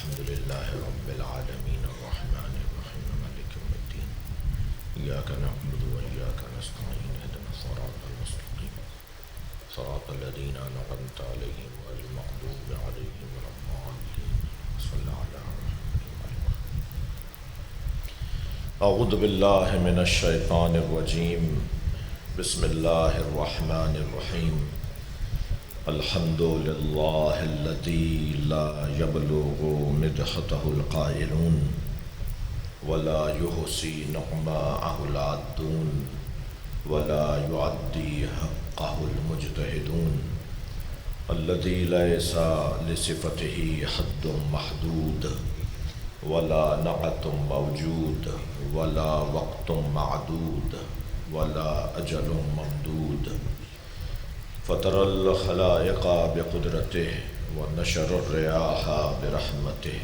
الحمد لله رب العالمين الرحمن الرحيم مالك يوم الدين إياك نعبد وإياك نستعين اهدنا الصراط المستقيم صراط الذين أنعمت عليهم غير المغضوب عليهم ولا الضالين صل على محمد. أعوذ بالله من الشيطان الرجيم بسم الله الرحمن الرحيم. الحمد لله الذي لا يبلغ مدحته القائلون ولا يحصي نعماءه العادون ولا يعدي حقه المجتهدون الذي ليس لصفته حد محدود ولا نعت موجود ولا وقت معدود ولا أجل ممدود فطر الخلائق بقدرته ونشر الرياح برحمته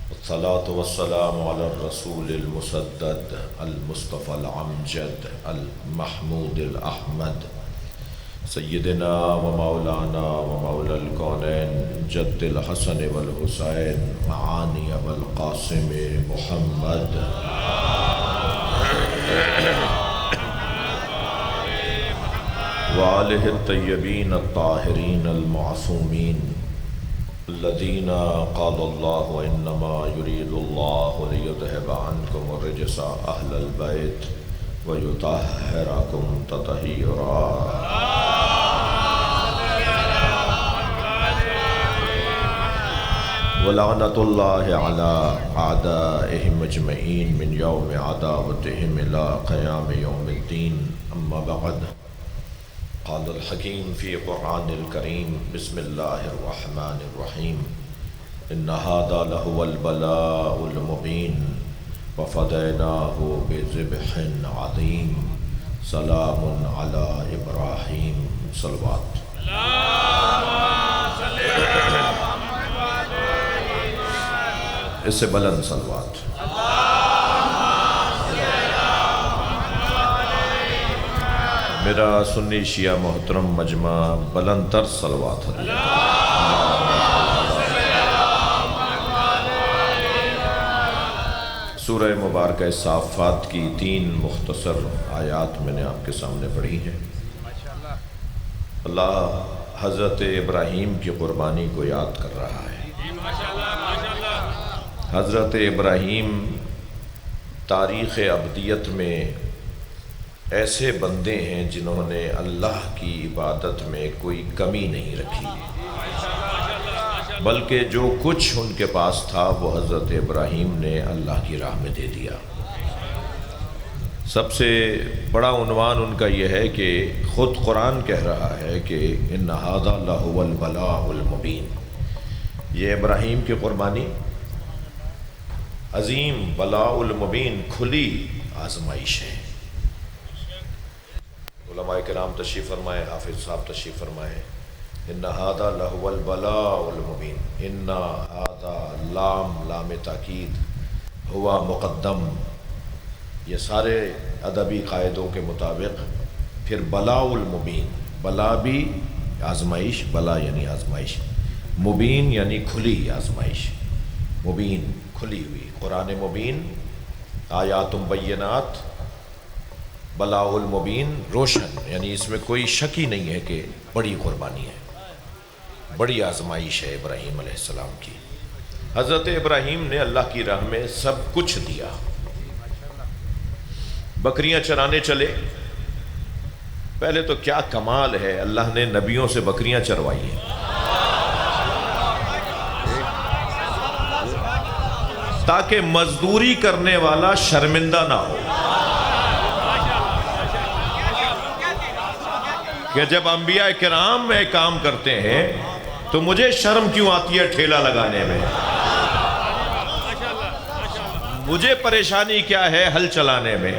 والصلاة والسلام على الرسول المسدد المصطفى العمجد المحمود الأحمد سيدنا ومولانا ومولى الكونين جد الحسن والحسين معاني والقاسم محمد وآلہ الطیبین الطاہرین المعصومین الذین قال اللہ انما یرید اللہ لیذہب عنکم الرجس اہل البیت ویطہرکم تطہیرا. ولعنۃ اللہ علی اعدائہم اجمعین من یوم عداوتہم الی قیام یوم الدین. اما بعد قال الحکیم فی قرآن الکریم بسم اللہ الرحمن الرحیم ان ھذا لہو البلاء المبین وفدیناہ بذبح عظیم سلام علی ابراہیم. صلوات. اس سے بلند صلوات. میرا سنی شیعہ محترم مجمع بلند تر صلوات ہے. سورہ مبارکہ صافات کی 3 مختصر آیات میں نے آپ کے سامنے پڑھی ہیں. اللہ حضرت ابراہیم کی قربانی کو یاد کر رہا ہے. حضرت ابراہیم تاریخ ابدیت میں ایسے بندے ہیں جنہوں نے اللہ کی عبادت میں کوئی کمی نہیں رکھی، بلکہ جو کچھ ان کے پاس تھا وہ حضرت ابراہیم نے اللہ کی راہ میں دے دیا. سب سے بڑا عنوان ان کا یہ ہے کہ خود قرآن کہہ رہا ہے کہ ان ھذا لہو البلاء المبین. یہ ابراہیم کی قربانی عظیم بلاء المبین کھلی آزمائش ہے. علماء کرام تشریف فرمائے، حافظ صاحب تشریف فرمائے. ان ھذا لہو البلاء المبین. ان ھذا لام تاکید ہوا مقدم. یہ سارے ادبی قاعدوں کے مطابق پھر بلاء المبین، بلا بھی آزمائش، بلا یعنی آزمائش، مبین یعنی کھلی آزمائش. مبین کھلی ہوئی، قرآن مبین، آیات بینات، بلاء المبین روشن، یعنی اس میں کوئی شک ہی نہیں ہے کہ بڑی قربانی ہے، بڑی آزمائش ہے ابراہیم علیہ السلام کی. حضرت ابراہیم نے اللہ کی راہ میں سب کچھ دیا. بکریاں چرانے چلے. پہلے تو کیا کمال ہے، اللہ نے نبیوں سے بکریاں چروائی ہیں تاکہ مزدوری کرنے والا شرمندہ نہ ہو. کہ جب انبیاء کرام میں کام کرتے ہیں تو مجھے شرم کیوں آتی ہے ٹھیلا لگانے میں، مجھے پریشانی کیا ہے ہل چلانے میں.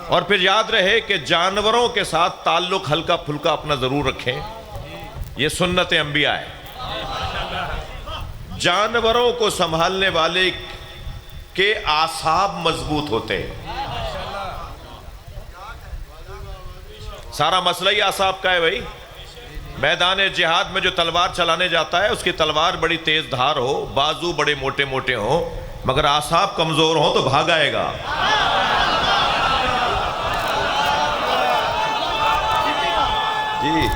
اور پھر یاد رہے کہ جانوروں کے ساتھ تعلق ہلکا پھلکا اپنا ضرور رکھیں، یہ سنت انبیاء ہے. جانوروں کو سنبھالنے والے کے اعصاب مضبوط ہوتے ہیں. سارا مسئلہ ہی اعصاب کا ہے بھائی. میدان جہاد میں جو تلوار چلانے جاتا ہے اس کی تلوار بڑی تیز دھار ہو، بازو بڑے موٹے موٹے ہوں، مگر اعصاب کمزور ہوں تو بھاگ آئے گا۔ جی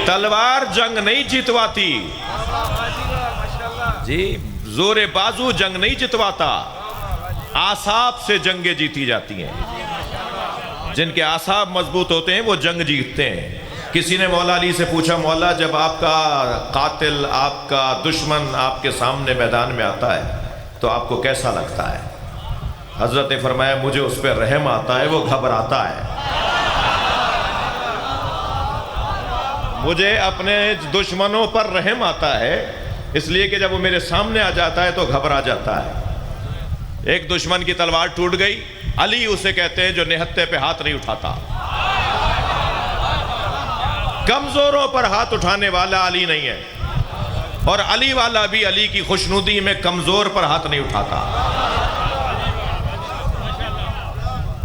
تلوار جنگ نہیں جتواتی، جی زور بازو جنگ نہیں جتواتا، اعصاب سے جنگیں جیتی جاتی ہیں۔ جن کے اعصاب مضبوط ہوتے ہیں وہ جنگ جیتتے ہیں۔ کسی نے مولا علی سے پوچھا، مولا جب آپ کا قاتل، آپ کا دشمن آپ کے سامنے میدان میں آتا ہے تو آپ کو کیسا لگتا ہے؟ حضرت نے فرمایا مجھے اس پہ رحم آتا ہے، وہ گھبراتا ہے۔ مجھے اپنے دشمنوں پر رحم آتا ہے، اس لیے کہ جب وہ میرے سامنے آ جاتا ہے تو گھبرا جاتا ہے۔ ایک دشمن کی تلوار ٹوٹ گئی، علی اسے کہتے ہیں جو نہتے پہ ہاتھ نہیں اٹھاتا۔ کمزوروں پر ہاتھ اٹھانے والا علی نہیں ہے، اور علی والا بھی علی کی خوشنودی میں کمزور پر ہاتھ نہیں اٹھاتا۔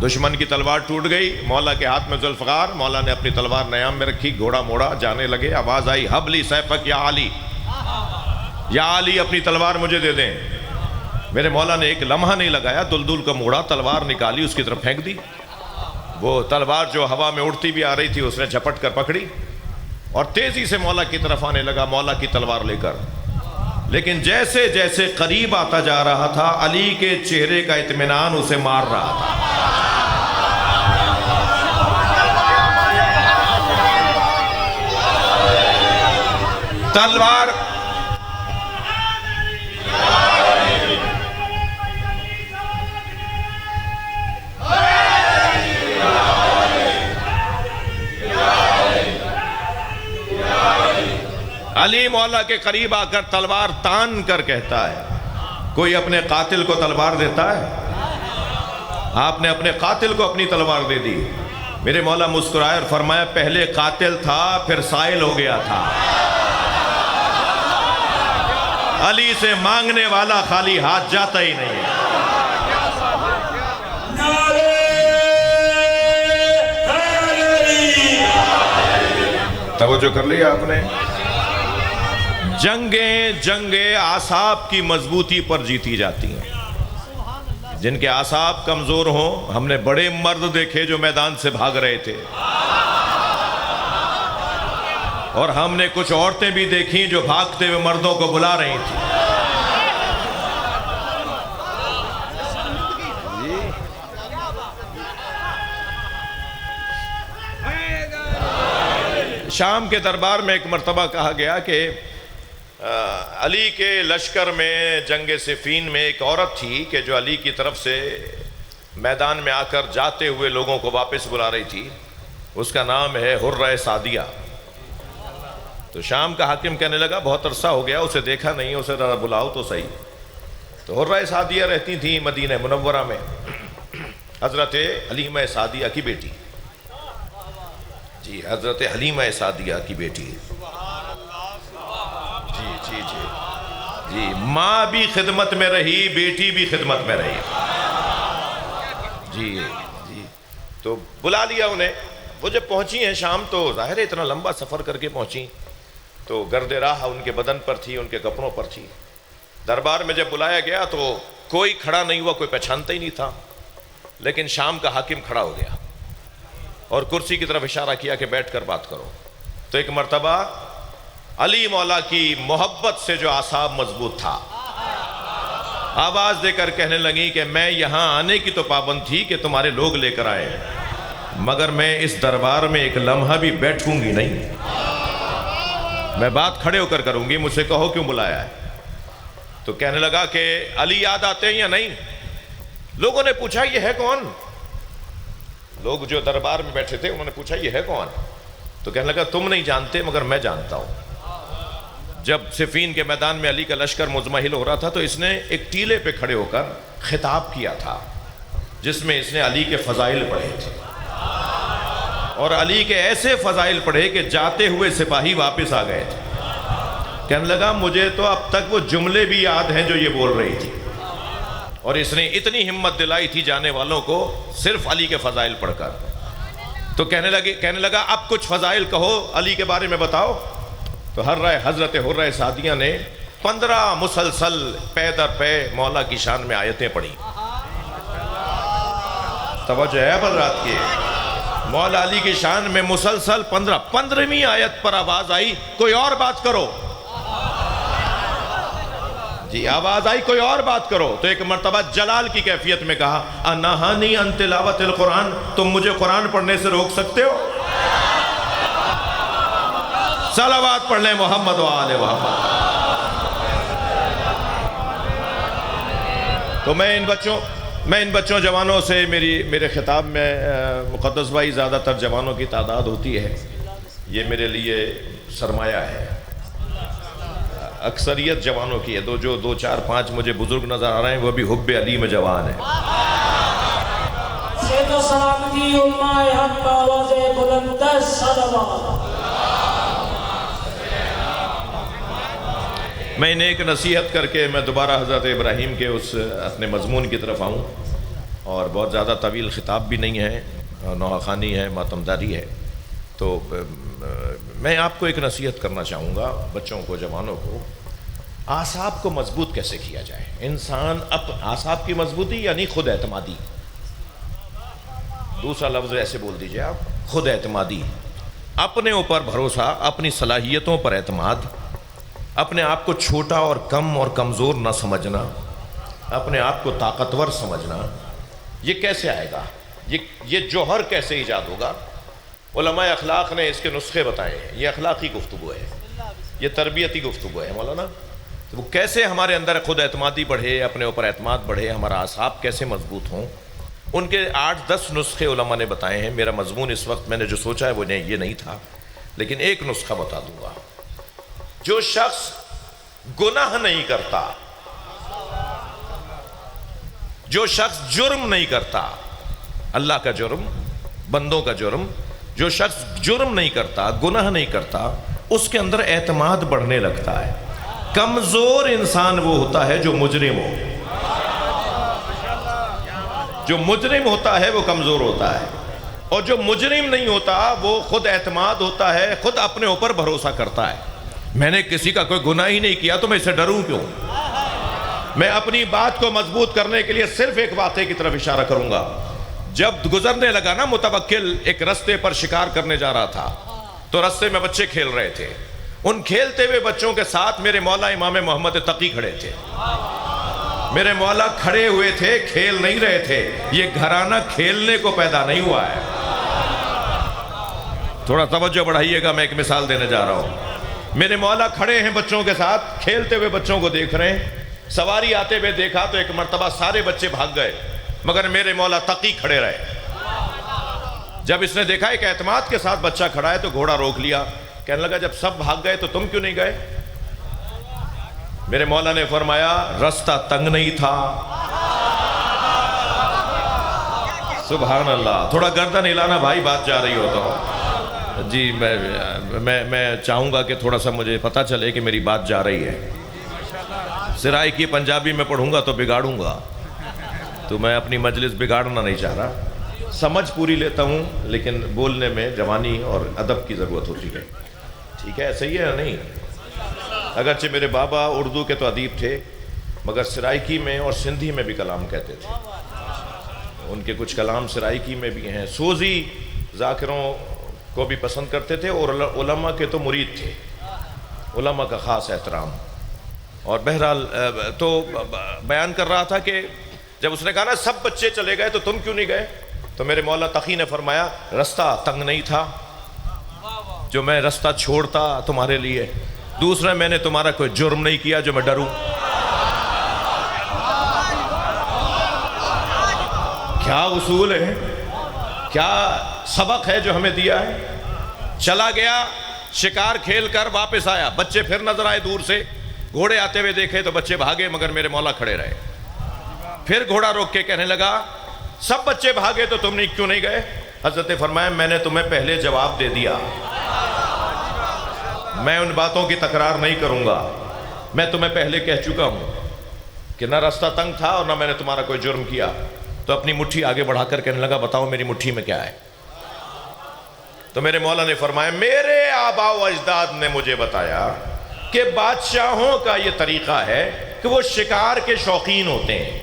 دشمن کی تلوار ٹوٹ گئی، مولا کے ہاتھ میں ذوالفقار، مولا نے اپنی تلوار نیام میں رکھی، گھوڑا موڑا، جانے لگے۔ آواز آئی حبلی سیفک یا علی، یا علی اپنی تلوار مجھے دے دیں۔ میرے مولا نے ایک لمحہ نہیں لگایا، دلدل کا موڑا، تلوار نکالی، اس کی طرف پھینک دی۔ وہ تلوار جو ہوا میں اڑتی بھی آ رہی تھی اس نے جھپٹ کر پکڑی اور تیزی سے مولا کی طرف آنے لگا، مولا کی تلوار لے کر۔ لیکن جیسے جیسے قریب آتا جا رہا تھا، علی کے چہرے کا اطمینان اسے مار رہا تھا۔ تلوار علی مولا کے قریب آ کر تلوار تان کر کہتا ہے، کوئی اپنے قاتل کو تلوار دیتا ہے؟ آپ نے اپنے قاتل کو اپنی تلوار دے دی۔ میرے مولا مسکرائے اور فرمایا پہلے قاتل تھا پھر سائل ہو گیا تھا۔ علی سے مانگنے والا خالی ہاتھ جاتا ہی نہیں ہے۔ توجہ کر لیا آپ نے؟ جنگیں اعصاب کی مضبوطی پر جیتی جاتی ہیں۔ جن کے اعصاب کمزور ہوں، ہم نے بڑے مرد دیکھے جو میدان سے بھاگ رہے تھے، اور ہم نے کچھ عورتیں بھی دیکھیں جو بھاگتے ہوئے مردوں کو بلا رہی تھیں۔ شام کے دربار میں ایک مرتبہ کہا گیا کہ علی کے لشکر میں جنگ صفین میں ایک عورت تھی کہ جو علی کی طرف سے میدان میں آ کر جاتے ہوئے لوگوں کو واپس بلا رہی تھی۔ اس کا نام ہے حرہ سعدیہ۔ تو شام کا حاکم کہنے لگا بہت عرصہ ہو گیا اسے دیکھا نہیں، اسے ذرا بلاؤ تو صحیح۔ تو حرہ سعدیہ رہتی تھیں مدینہ منورہ میں، حضرت حلیمہ سعدیہ کی بیٹی۔ جی حضرت حلیمہ سعدیہ کی بیٹی۔ جی ماں بھی خدمت میں رہی، بیٹی بھی خدمت میں رہی۔ جی تو بلا لیا انہیں۔ وہ جب پہنچی ہیں شام تو ظاہر ہے اتنا لمبا سفر کر کے پہنچی تو گرد راہ ان کے بدن پر تھی، ان کے کپڑوں پر تھی۔ دربار میں جب بلایا گیا تو کوئی کھڑا نہیں ہوا، کوئی پہچانتا ہی نہیں تھا، لیکن شام کا حاکم کھڑا ہو گیا اور کرسی کی طرف اشارہ کیا کہ بیٹھ کر بات کرو۔ تو ایک مرتبہ علی مولا کی محبت سے جو اعصاب مضبوط تھا، آواز دے کر کہنے لگی کہ میں یہاں آنے کی تو پابند تھی کہ تمہارے لوگ لے کر آئے، مگر میں اس دربار میں ایک لمحہ بھی بیٹھوں گی نہیں، میں بات کھڑے ہو کر کروں گی، مجھ سے کہو کیوں بلایا ہے۔ تو کہنے لگا کہ علی یاد آتے ہیں یا نہیں؟ لوگوں نے پوچھا یہ ہے کون؟ لوگ جو دربار میں بیٹھے تھے انہوں نے پوچھا یہ ہے کون؟ تو کہنے لگا تم نہیں جانتے مگر میں جانتا ہوں۔ جب صفین کے میدان میں علی کا لشکر مزمحل ہو رہا تھا تو اس نے ایک ٹیلے پہ کھڑے ہو کر خطاب کیا تھا، جس میں اس نے علی کے فضائل پڑھے تھے، اور علی کے ایسے فضائل پڑھے کہ جاتے ہوئے سپاہی واپس آ گئے تھے۔ کہنے لگا مجھے تو اب تک وہ جملے بھی یاد ہیں جو یہ بول رہی تھی، اور اس نے اتنی ہمت دلائی تھی جانے والوں کو صرف علی کے فضائل پڑھ کر۔ تو کہنے لگا اب کچھ فضائل کہو، علی کے بارے میں بتاؤ. تو حضرت حرہ سعدیہ نے 15 مسلسل پے در پے مولا کی شان میں آیتیں پڑھی. توجہ ہے حضرات کی، مولا علی کی شان میں مسلسل 15ویں آیت پر آواز آئی کوئی اور بات کرو. جی آواز آئی کوئی اور بات کرو. تو ایک مرتبہ جلال کی کیفیت میں کہا انہانی ان تلاوت القرآن، تم مجھے قرآن پڑھنے سے روک سکتے ہو؟ صلوات پڑھ لیں محمد و آل محمد. تو میں ان بچوں جوانوں سے میرے خطاب میں مقدس بھائی زیادہ تر جوانوں کی تعداد ہوتی ہے، یہ میرے لیے سرمایہ ہے. اکثریت جوانوں کی ہے، جو 2 4 5 مجھے بزرگ نظر آ رہے ہیں وہ بھی حب علی میں جوان ہیں. صحت و سلامتی علماء حق کا آواز بلند صلوات. میں انہیں ایک نصیحت کر کے میں دوبارہ حضرت ابراہیم کے اس اپنے مضمون کی طرف آؤں، اور بہت زیادہ طویل خطاب بھی نہیں ہے، نوحہ ہے، ماتمداری ہے. تو میں آپ کو ایک نصیحت کرنا چاہوں گا بچوں کو، جوانوں کو، اعصاب کو مضبوط کیسے کیا جائے. انسان اعصاب کی مضبوطی یعنی خود اعتمادی، دوسرا لفظ ایسے بول دیجئے آپ، خود اعتمادی، اپنے اوپر بھروسہ، اپنی صلاحیتوں پر اعتماد، اپنے آپ کو چھوٹا اور کم اور کمزور نہ سمجھنا، اپنے آپ کو طاقتور سمجھنا. یہ کیسے آئے گا؟ یہ جوہر کیسے ایجاد ہوگا؟ علماء اخلاق نے اس کے نسخے بتائے ہیں. یہ اخلاقی گفتگو ہے، یہ تربیتی گفتگو ہے مولانا. تو وہ کیسے ہمارے اندر خود اعتمادی بڑھے، اپنے اوپر اعتماد بڑھے، ہمارا اعصاب کیسے مضبوط ہوں، ان کے 8-10 نسخے علماء نے بتائے ہیں. میرا مضمون اس وقت میں نے جو سوچا ہے وہ یہ نہیں تھا، لیکن ایک نسخہ بتا دوں گا. جو شخص گناہ نہیں کرتا، جو شخص جرم نہیں کرتا، اللہ کا جرم، بندوں کا جرم، جو شخص جرم نہیں کرتا، گناہ نہیں کرتا، اس کے اندر اعتماد بڑھنے لگتا ہے. کمزور انسان وہ ہوتا ہے جو مجرم ہو. جو مجرم ہوتا ہے وہ کمزور ہوتا ہے، اور جو مجرم نہیں ہوتا وہ خود اعتماد ہوتا ہے، خود اپنے اوپر بھروسہ کرتا ہے. میں نے کسی کا کوئی گناہ ہی نہیں کیا تو میں اسے ڈروں کیوں؟ میں اپنی بات کو مضبوط کرنے کے لیے صرف ایک واقعے کی طرف اشارہ کروں گا. جب گزرنے لگا نا متوکل ایک رستے پر شکار کرنے جا رہا تھا، تو رستے میں بچے کھیل رہے تھے. ان کھیلتے ہوئے بچوں کے ساتھ میرے مولا امام محمد تقی کھڑے تھے. میرے مولا کھڑے ہوئے تھے، کھیل نہیں رہے تھے. یہ گھرانہ کھیلنے کو پیدا نہیں ہوا ہے. تھوڑا توجہ بڑھائیے گا، میں ایک مثال دینے جا رہا ہوں. میرے مولا کھڑے ہیں بچوں کے ساتھ، کھیلتے ہوئے بچوں کو دیکھ رہے ہیں. سواری آتے ہوئے دیکھا تو ایک مرتبہ سارے بچے بھاگ گئے، مگر میرے مولا تقی کھڑے رہے. جب اس نے دیکھا ایک اعتماد کے ساتھ بچہ کھڑا ہے تو گھوڑا روک لیا. کہنے لگا جب سب بھاگ گئے تو تم کیوں نہیں گئے؟ میرے مولا نے فرمایا رستہ تنگ نہیں تھا. سبحان اللہ. تھوڑا گردن ہلانا بھائی، بات جا رہی ہو تو. جی میں چاہوں گا کہ تھوڑا سا مجھے پتہ چلے کہ میری بات جا رہی ہے. سرائے کی پنجابی میں پڑھوں گا تو بگاڑوں گا، تو میں اپنی مجلس بگاڑنا نہیں چاہ رہا. سمجھ پوری لیتا ہوں، لیکن بولنے میں جوانی اور ادب کی ضرورت ہوتی ہے. ٹھیک ہے، صحیح ہے یا نہیں؟ اگرچہ میرے بابا اردو کے تو ادیب تھے، مگر سرائکی میں اور سندھی میں بھی کلام کہتے تھے. ان کے کچھ کلام سرائکی میں بھی ہیں. سوزی ذاکروں کو بھی پسند کرتے تھے، اور علماء کے تو مرید تھے، علماء کا خاص احترام. اور بہرحال تو بیان کر رہا تھا کہ جب اس نے کہا نا سب بچے چلے گئے تو تم کیوں نہیں گئے، تو میرے مولا تقی نے فرمایا رستہ تنگ نہیں تھا جو میں رستہ چھوڑتا تمہارے لیے. دوسرا، میں نے تمہارا کوئی جرم نہیں کیا جو میں ڈروں. کیا اصول ہے، کیا سبق ہے جو ہمیں دیا ہے. چلا گیا، شکار کھیل کر واپس آیا، بچے پھر نظر آئے دور سے. گھوڑے آتے ہوئے دیکھے تو بچے بھاگے، مگر میرے مولا کھڑے رہے. پھر گھوڑا روک کے کہنے لگا سب بچے بھاگے تو تم کیوں نہیں گئے؟ حضرت نے فرمایا میں نے تمہیں پہلے جواب دے دیا، میں ان باتوں کی تکرار نہیں کروں گا. میں تمہیں پہلے کہہ چکا ہوں کہ نہ راستہ تنگ تھا اور نہ میں نے تمہارا کوئی جرم کیا. تو اپنی مٹھی آگے بڑھا کر کہنے لگا بتاؤ میری مٹھی میں کیا ہے. تو میرے مولا نے فرمایا میرے آباء و اجداد نے مجھے بتایا کہ بادشاہوں کا یہ طریقہ ہے کہ وہ شکار کے شوقین ہوتے ہیں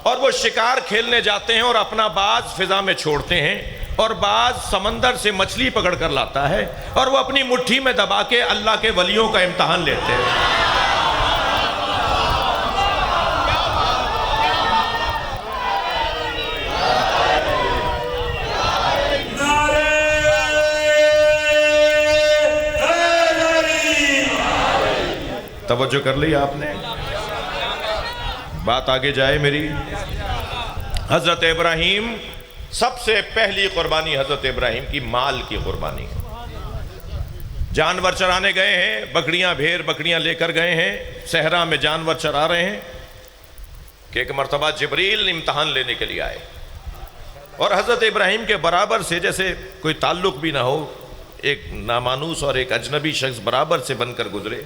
اور وہ شکار کھیلنے جاتے ہیں اور اپنا باز فضا میں چھوڑتے ہیں اور باز سمندر سے مچھلی پکڑ کر لاتا ہے اور وہ اپنی مٹھی میں دبا کے اللہ کے ولیوں کا امتحان لیتے ہیں۔ توجہ کر لی آپ نے؟ بات آگے جائے میری۔ حضرت ابراہیم سب سے پہلی قربانی حضرت ابراہیم کی مال کی قربانی ہے۔ جانور چرانے گئے ہیں، بکریاں بھیڑ بکریاں لے کر گئے ہیں، صحرا میں جانور چرا رہے ہیں کہ ایک مرتبہ جبریل امتحان لینے کے لیے آئے اور حضرت ابراہیم کے برابر سے جیسے کوئی تعلق بھی نہ ہو، ایک نامانوس اور ایک اجنبی شخص برابر سے بن کر گزرے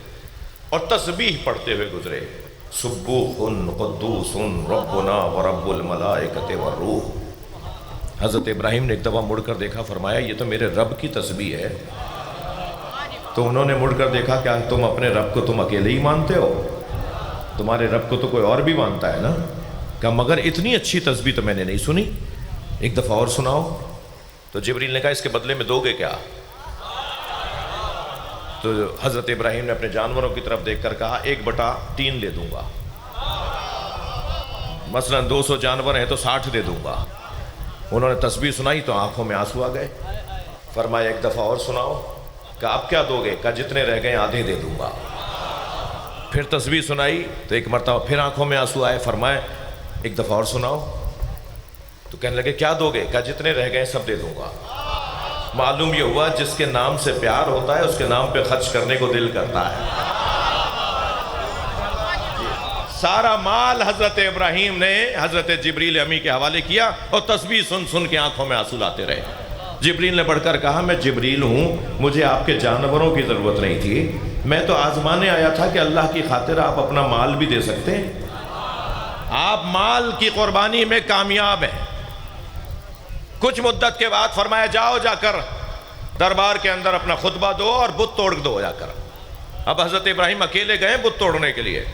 اور تسبیح پڑھتے ہوئے گزرے، سبوح قدوس ربنا ورب الملائکۃ والروح۔ حضرت ابراہیم نے ایک دفعہ مڑ کر دیکھا، فرمایا یہ تو میرے رب کی تسبیح ہے۔ تو انہوں نے مڑ کر دیکھا، کیا تم اپنے رب کو تم اکیلے ہی مانتے ہو؟ تمہارے رب کو تو کوئی اور بھی مانتا ہے نا؟ کہا مگر اتنی اچھی تسبیح تو میں نے نہیں سنی، ایک دفعہ اور سناؤ۔ تو جبریل نے کہا اس کے بدلے میں دو گے کیا؟ تو حضرت ابراہیم نے اپنے جانوروں کی طرف دیکھ کر کہا 1/3 دے دوں گا، مثلا 200 جانور ہیں تو 60 دے دوں گا۔ انہوں نے تسبیح سنائی تو آنکھوں میں آنسو آ گئے۔ فرمایا ایک دفعہ اور سناؤ۔ کہا اب کیا دو گے؟ کہا جتنے رہ گئے آدھے دے دوں گا۔ پھر تسبیح سنائی تو ایک مرتبہ پھر آنکھوں میں آنسو آئے۔ فرمایا ایک دفعہ اور سناؤ۔ تو کہنے لگے کیا دو گے؟ کہا جتنے رہ گئے سب دے دوں گا۔ معلوم یہ ہوا جس کے نام سے پیار ہوتا ہے اس کے نام پہ خرچ کرنے کو دل کرتا ہے۔ سارا مال حضرت ابراہیم نے حضرت جبریل امی کے حوالے کیا اور تسبیح سن سن کے آنکھوں میں آنسو لاتے رہے۔ جبریل نے بڑھ کر کہا میں جبریل ہوں، مجھے آپ کے جانوروں کی ضرورت نہیں تھی، میں تو آزمانے آیا تھا کہ اللہ کی خاطر آپ اپنا مال بھی دے سکتے ہیں، آپ مال کی قربانی میں کامیاب ہیں۔ کچھ مدت کے بعد فرمایا جاؤ جا کر دربار کے اندر اپنا خطبہ دو اور بت توڑ دو جا کر۔ اب حضرت ابراہیم اکیلے گئے بت توڑنے کے لیے،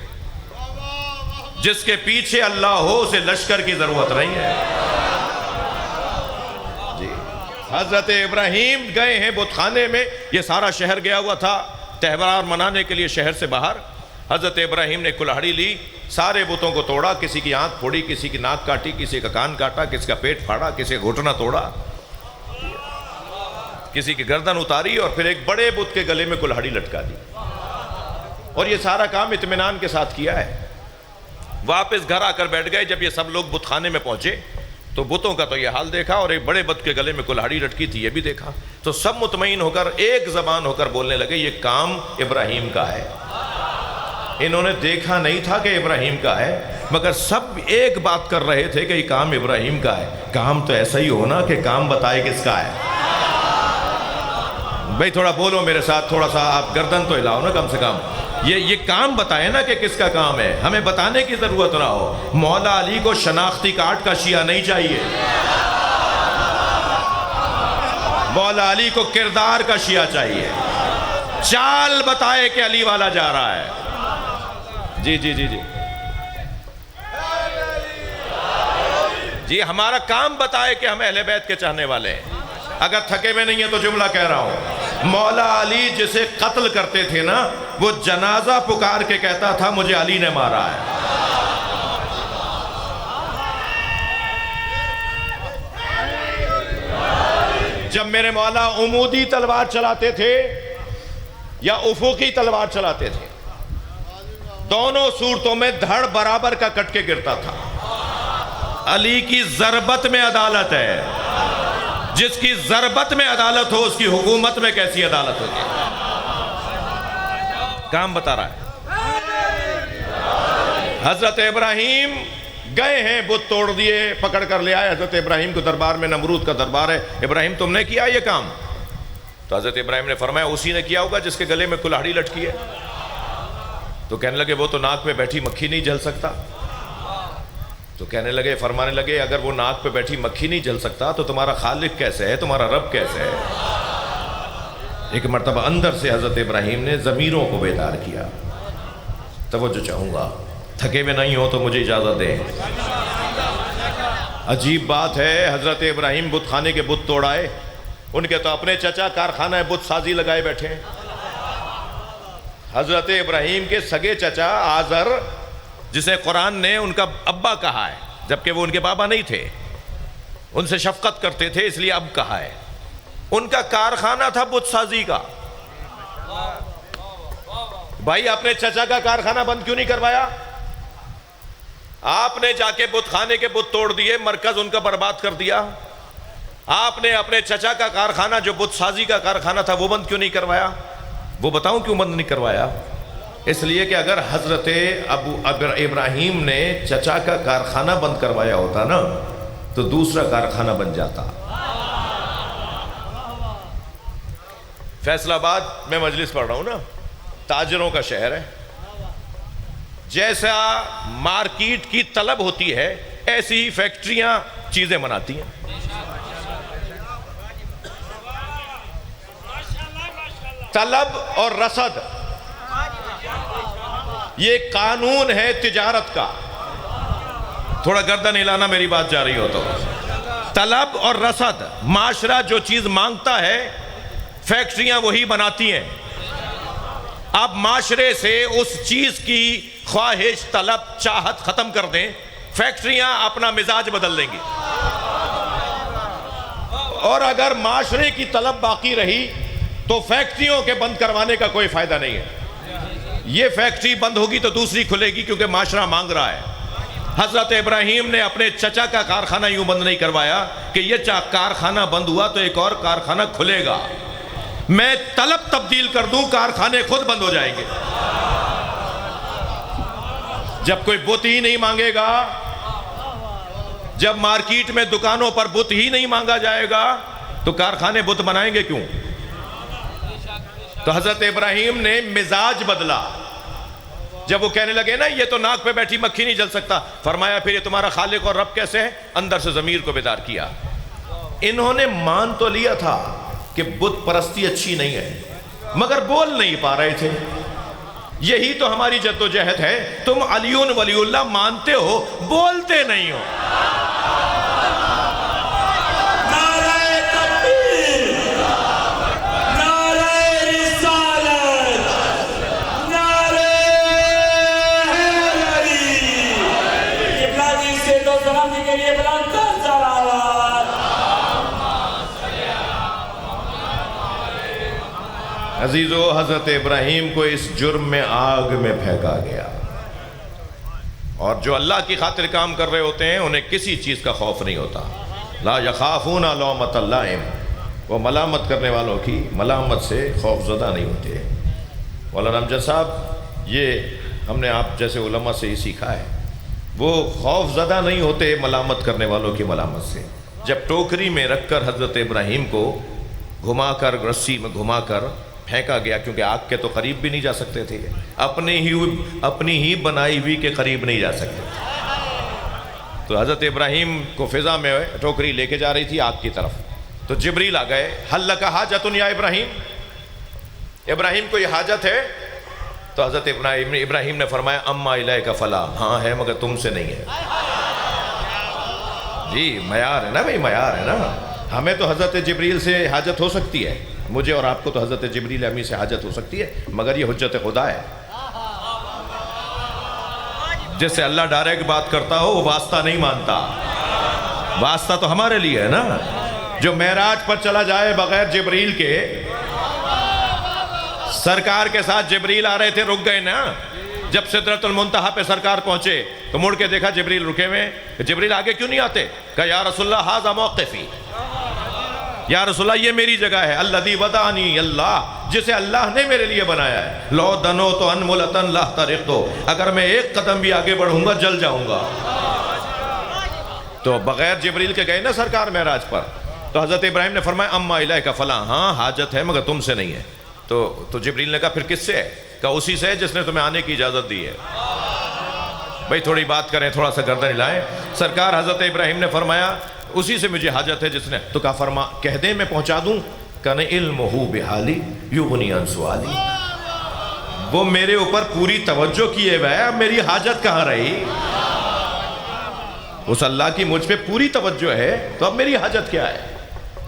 جس کے پیچھے اللہ ہو اسے لشکر کی ضرورت نہیں ہے۔ جی حضرت ابراہیم گئے ہیں بت خانے میں، یہ سارا شہر گیا ہوا تھا تہوار منانے کے لیے شہر سے باہر۔ حضرت ابراہیم نے کلہاڑی لی، سارے بتوں کو توڑا، کسی کی آنکھ پھوڑی، کسی کی ناک کاٹی، کسی کا کان کاٹا، کسی کا پیٹ پھاڑا، کسی کا گھٹنا توڑا، کسی کی گردن اتاری اور پھر ایک بڑے بت کے گلے میں کلہاڑی لٹکا دی، اور یہ سارا کام اطمینان کے ساتھ کیا ہے۔ واپس گھر آ کر بیٹھ گئے۔ جب یہ سب لوگ بت خانے میں پہنچے تو بتوں کا تو یہ حال دیکھا اور ایک بڑے بت کے گلے میں کلہاڑی لٹکی تھی یہ بھی دیکھا، تو سب مطمئن ہو کر ایک زبان ہو کر بولنے لگے یہ کام ابراہیم کا ہے۔ انہوں نے دیکھا نہیں تھا کہ ابراہیم کا ہے، مگر سب ایک بات کر رہے تھے کہ یہ کام ابراہیم کا ہے۔ کام تو ایسا ہی ہونا کہ کام بتائے کس کا ہے۔ بھئی تھوڑا بولو میرے ساتھ، تھوڑا سا آپ گردن تو ہلاؤ نا کم سے کم، یہ کام بتائے نا کہ کس کا کام ہے، ہمیں بتانے کی ضرورت نہ ہو۔ مولا علی کو شناختی کارڈ کا شیعہ نہیں چاہیے، مولا علی کو کردار کا شیعہ چاہیے، چال بتائے کہ علی والا جا رہا ہے۔ جی جی جی جی جی ہمارا کام بتائے کہ ہم اہل بیت کے چاہنے والے ہیں۔ اگر تھکے میں نہیں ہے تو جملہ کہہ رہا ہوں، مولا علی جسے قتل کرتے تھے نا، وہ جنازہ پکار کے کہتا تھا مجھے علی نے مارا ہے۔ جب میرے مولا عمودی تلوار چلاتے تھے یا افقی تلوار چلاتے تھے، دونوں صورتوں میں دھڑ برابر کا کٹ کے گرتا تھا۔ علی کی ضربت میں عدالت ہے، جس کی ضربت میں عدالت ہو اس کی حکومت میں کیسی عدالت ہوگی؟ کام بتا رہا ہے۔ حضرت ابراہیم گئے ہیں، بت توڑ دیے، پکڑ کر لے آئے حضرت ابراہیم کو دربار میں، نمرود کا دربار ہے۔ ابراہیم تم نے کیا یہ کام؟ تو حضرت ابراہیم نے فرمایا اسی نے کیا ہوگا جس کے گلے میں کلہاڑی لٹکی ہے۔ تو کہنے لگے وہ تو ناک پہ بیٹھی مکھی نہیں جل سکتا۔ تو کہنے لگے، فرمانے لگے اگر وہ ناک پہ بیٹھی مکھی نہیں جل سکتا تو تمہارا خالق کیسے ہے، تمہارا رب کیسے ہے؟ ایک مرتبہ اندر سے حضرت ابراہیم نے ضمیروں کو بیدار کیا. توجہ چاہوں گا، تھکے ہوئے نہیں ہو تو مجھے اجازت دیں. عجیب بات ہے، حضرت ابراہیم بت خانے کے بت توڑ آئے، ان کے تو اپنے چچا کارخانہ بت سازی لگائے بیٹھے ہیں. حضرت ابراہیم کے سگے چچا آزر، جسے قرآن نے ان کا ابا کہا ہے جبکہ وہ ان کے بابا نہیں تھے، ان سے شفقت کرتے تھے اس لیے اب کہا ہے، ان کا کارخانہ تھا بت سازی کا. بھائی اپنے چچا کا کارخانہ بند کیوں نہیں کروایا؟ آپ نے جا کے بت خانے کے بت توڑ دیے، مرکز ان کا برباد کر دیا. آپ نے اپنے چچا کا کارخانہ جو بت سازی کا کارخانہ تھا وہ بند کیوں نہیں کروایا؟ وہ بتاؤں کیوں بند نہیں کروایا؟ اس لیے کہ اگر حضرت ابراہیم نے چچا کا کارخانہ بند کروایا ہوتا نا تو دوسرا کارخانہ بن جاتا. فیصل آباد میں مجلس پڑھ رہا ہوں نا، تاجروں کا شہر ہے. جیسا مارکیٹ کی طلب ہوتی ہے ایسی ہی فیکٹریاں چیزیں بناتی ہیں. طلب اور رسد یہ قانون ہے تجارت کا. تھوڑا گردن ہلانا میری بات جا رہی ہو تو. طلب اور رسد، معاشرہ جو چیز مانگتا ہے فیکٹریاں وہی بناتی ہیں. آپ معاشرے سے اس چیز کی خواہش، طلب، چاہت ختم کر دیں، فیکٹریاں اپنا مزاج بدل دیں گی. اور اگر معاشرے کی طلب باقی رہی تو فیکٹریوں کے بند کروانے کا کوئی فائدہ نہیں ہے. یہ فیکٹری بند ہوگی تو دوسری کھلے گی کیونکہ معاشرہ مانگ رہا ہے. حضرت ابراہیم نے اپنے چچا کا کارخانہ یوں بند نہیں کروایا کہ یہ کارخانہ بند ہوا تو ایک اور کارخانہ کھلے گا. میں طلب تبدیل کر دوں، کارخانے خود بند ہو جائیں گے. جب کوئی بت ہی نہیں مانگے گا، جب مارکیٹ میں دکانوں پر بت ہی نہیں مانگا جائے گا تو کارخانے بت بنائیں گے کیوں؟ تو حضرت ابراہیم نے مزاج بدلا. جب وہ کہنے لگے نا یہ تو ناک پہ بیٹھی مکھی نہیں جل سکتا، فرمایا پھر یہ تمہارا خالق اور رب کیسے ہے؟ اندر سے ضمیر کو بیدار کیا. انہوں نے مان تو لیا تھا کہ بت پرستی اچھی نہیں ہے، مگر بول نہیں پا رہے تھے. یہی تو ہماری جد و جہد ہے. تم علیون ولی اللہ مانتے ہو، بولتے نہیں ہو. عزیزو، حضرت ابراہیم کو اس جرم میں آگ میں پھینکا گیا. اور جو اللہ کی خاطر کام کر رہے ہوتے ہیں انہیں کسی چیز کا خوف نہیں ہوتا. لا یخافون لومۃ لائم، وہ ملامت کرنے والوں کی ملامت سے خوف زدہ نہیں ہوتے. مولانا امجد صاحب، یہ ہم نے آپ جیسے علماء سے ہی سیکھا ہے. وہ خوف زدہ نہیں ہوتے ملامت کرنے والوں کی ملامت سے. جب ٹوکری میں رکھ کر حضرت ابراہیم کو گھما کر، رسی میں گھما کر پھینکا گیا، کیونکہ آگ کے تو قریب بھی نہیں جا سکتے تھے، اپنی ہی بنائی ہوئی کے قریب نہیں جا سکتے. تو حضرت ابراہیم کو فضا میں ٹوکری لے کے جا رہی تھی آگ کی طرف. تو جبریل آ گئے. حل لک حاجۃ یا ابراہیم، ابراہیم کو یہ حاجت ہے؟ تو حضرت ابراہیم نے فرمایا اما الیک فلا، ہاں ہے مگر تم سے نہیں ہے. جی معیار ہے نا بھائی، معیار ہے نا. ہمیں تو حضرت جبریل سے حاجت ہو سکتی ہے، مجھے اور آپ کو تو حضرت جبریل امی سے حاجت ہو سکتی ہے، مگر یہ حجت خدا ہے. جس سے اللہ ڈائریکٹ بات کرتا ہو وہ واسطہ نہیں مانتا. واسطہ تو ہمارے لیے ہے نا. جو معراج پر چلا جائے بغیر جبریل کے، سرکار کے ساتھ جبریل آ رہے تھے، رک گئے نا. جب سدرۃ المنتہا پہ سرکار پہنچے تو مڑ کے دیکھا جبریل رکے ہوئے. جبریل آگے کیوں نہیں آتے؟ کہا یا رسول اللہ ھذا موقفی، یا رسول اللہ یہ میری جگہ ہے. الذی ودعنی اللہ، جسے اللہ نے میرے لیے بنایا ہے. لو دنو تو انملتن لاحترقت، اگر میں ایک قدم بھی آگے بڑھوں گا جل جاؤں گا. تو بغیر جبریل کے گئے نا سرکار معراج پر. تو حضرت ابراہیم نے فرمایا اما الیک فلا، ہاں حاجت ہے مگر تم سے نہیں ہے. تو جبریل نے کہا پھر کس سے ہے؟ کہا اسی سے ہے جس نے تمہیں آنے کی اجازت دی ہے. بھئی تھوڑی بات کریں، تھوڑا سا گردن ہلائیں. سرکار حضرت ابراہیم نے فرمایا اسی سے مجھے حاجت ہے جس نے تو کہا فرما کہہ دیں میں پہنچا دوں کہنے علمہ بحالی یغنی عن سوالی، وہ میرے اوپر پوری توجہ کیے ہوئے ہے، اب میری حاجت کہاں رہی؟ اس اللہ کی مجھ پہ پوری توجہ ہے تو اب میری حاجت کیا ہے؟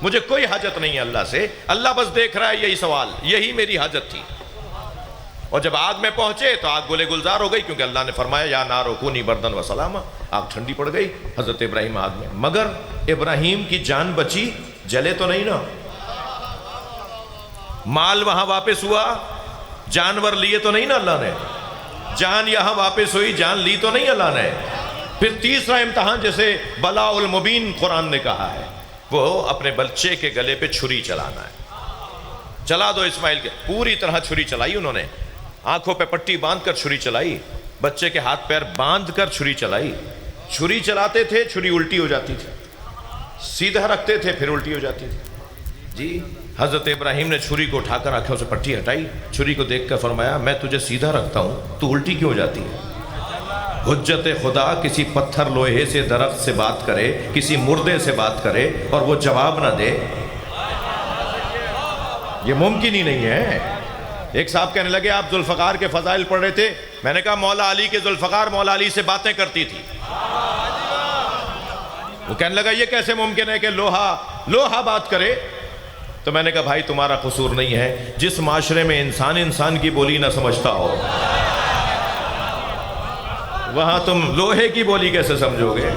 مجھے کوئی حاجت نہیں ہے اللہ سے، اللہ بس دیکھ رہا ہے یہی سوال، یہی میری حاجت تھی۔ اور جب آگ میں پہنچے تو آگ گلے گلزار ہو گئی، کیونکہ اللہ نے فرمایا یا نار کونی بردن و سلاما، آگ ٹھنڈی پڑ گئی، حضرت ابراہیم آگ میں، مگر ابراہیم کی جان بچی، جلے تو نہیں نا؟ مال وہاں واپس ہوا، جانور لیے تو نہیں نا اللہ نے؟ جان یہاں واپس ہوئی، جان لی تو نہیں اللہ نے؟ پھر تیسرا امتحان جسے بلاء المبین قرآن نے کہا ہے، وہ اپنے بچے کے گلے پہ چھری چلانا ہے۔ چلا دو اسماعیل کے، پوری طرح چھری چلائی انہوں نے، آنکھوں پہ پٹی باندھ کر چھری چلائی، بچے کے ہاتھ پیر باندھ کر چھری چلائی۔ چھری چلاتے تھے چھری الٹی ہو جاتی تھی، سیدھا رکھتے تھے پھر الٹی ہو جاتی تھی۔ جی حضرت ابراہیم نے چھری کو اٹھا کر آنکھوں سے پٹی ہٹائی، چھری کو دیکھ کر فرمایا میں تجھے سیدھا رکھتا ہوں تو الٹی کیوں ہو جاتی ہے؟ حجت خدا کسی پتھر لوہے سے درخت سے بات کرے، کسی مردے سے بات کرے اور وہ جواب نہ دے، یہ ممکن ہی نہیں ہے۔ ایک صاحب کہنے لگے آپ ذوالفقار کے فضائل پڑھ رہے تھے، میں نے کہا مولا علی کے ذوالفقار مولا علی سے باتیں کرتی تھی۔ وہ کہنے لگا یہ کیسے ممکن ہے کہ لوہا بات کرے؟ تو میں نے کہا بھائی تمہارا قصور نہیں ہے، جس معاشرے میں انسان کی بولی نہ سمجھتا ہو وہاں تم لوہے کی بولی کیسے سمجھو گے؟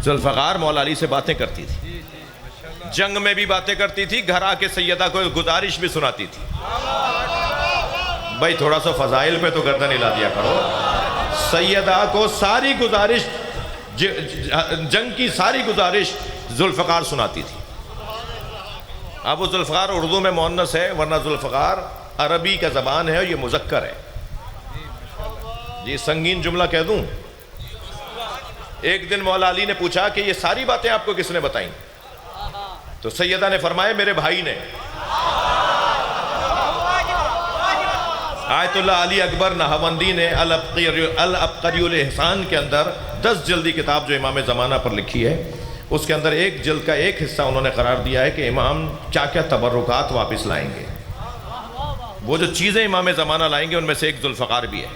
ذوالفقار مولا علی سے باتیں کرتی تھی، جنگ میں بھی باتیں کرتی تھی، گھر آ کے سیدہ کو گزارش بھی سناتی تھی۔ بھائی تھوڑا سا فضائل پہ تو گردن ہلا دیا کرو۔ سیدہ کو ساری گزارش، جنگ کی ساری گزارش ذوالفقار سناتی تھی۔ اب وہ ذوالفقار اردو میں مؤنث ہے، ورنہ ذوالفقار عربی کا زبان ہے اور یہ مذکر ہے۔ یہ سنگین جملہ کہہ دوں، ایک دن مولا علی نے پوچھا کہ یہ ساری باتیں آپ کو کس نے بتائیں؟ تو سیدہ نے فرمایا میرے بھائی نے۔ آیت اللہ علی اکبر نہاوندی نے العبقری الاحسان کے اندر 10 جلدی کتاب جو امام زمانہ پر لکھی ہے، اس کے اندر ایک جلد کا ایک حصہ انہوں نے قرار دیا ہے کہ امام کیا کیا تبرکات واپس لائیں گے۔ وہ جو چیزیں امام زمانہ لائیں گے ان میں سے ایک ذوالفقار بھی ہے۔